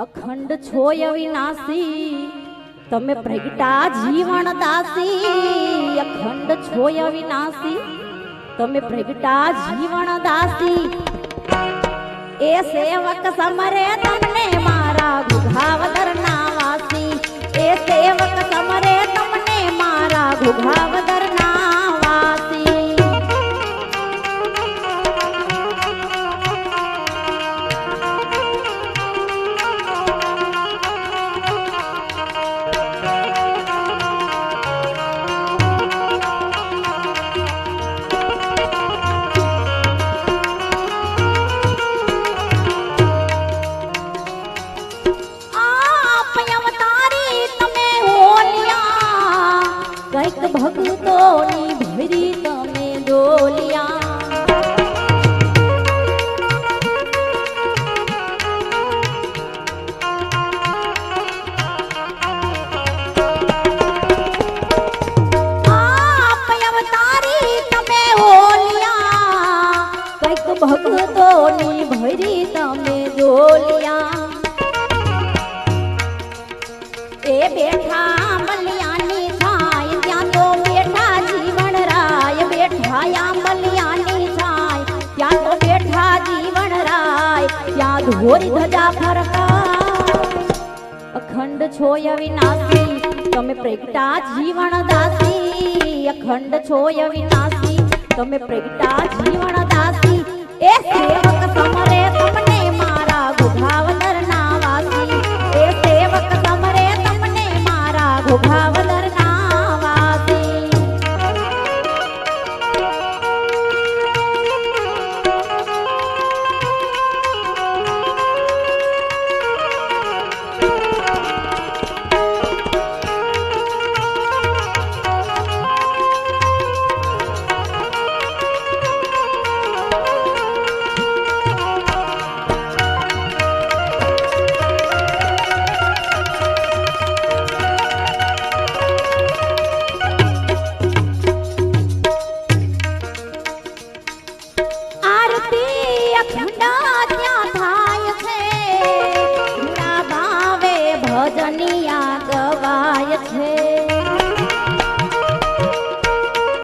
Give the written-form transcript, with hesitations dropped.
અખંડ છોય વિનાશી તમે પ્રગટા જીવન દાસી અખંડ છોય વિનાશી તમે પ્રગટા જીવન દાસી એ સેવક સમરે તમને મારા ઘુઘાવદર ના વાસી એ સેવક સમરે તમને મારા ઘુઘાવદર ના વાસી ભક્તોની ભરી તમે ડોલિયા અવતારી તમે ઓલિયા કઈક ભક્તોની ભરી તમે ડોલિયા એ બેઠા મલિયાની થાય ત્યાં તો બેઠા જીવન રાય બેઠા મલિયાની થાય ત્યાં તો બેઠા જીવન રાય ત્યાં ધોરી ધજા ફરકા અખંડ છોય વિનાશી તમે પ્રગટા જીવન દાસી અખંડ છોય વિનાશી તમે પ્રગટા જીવન દાસી એ સેવક સમરે તમને મારા ઘુઘાવ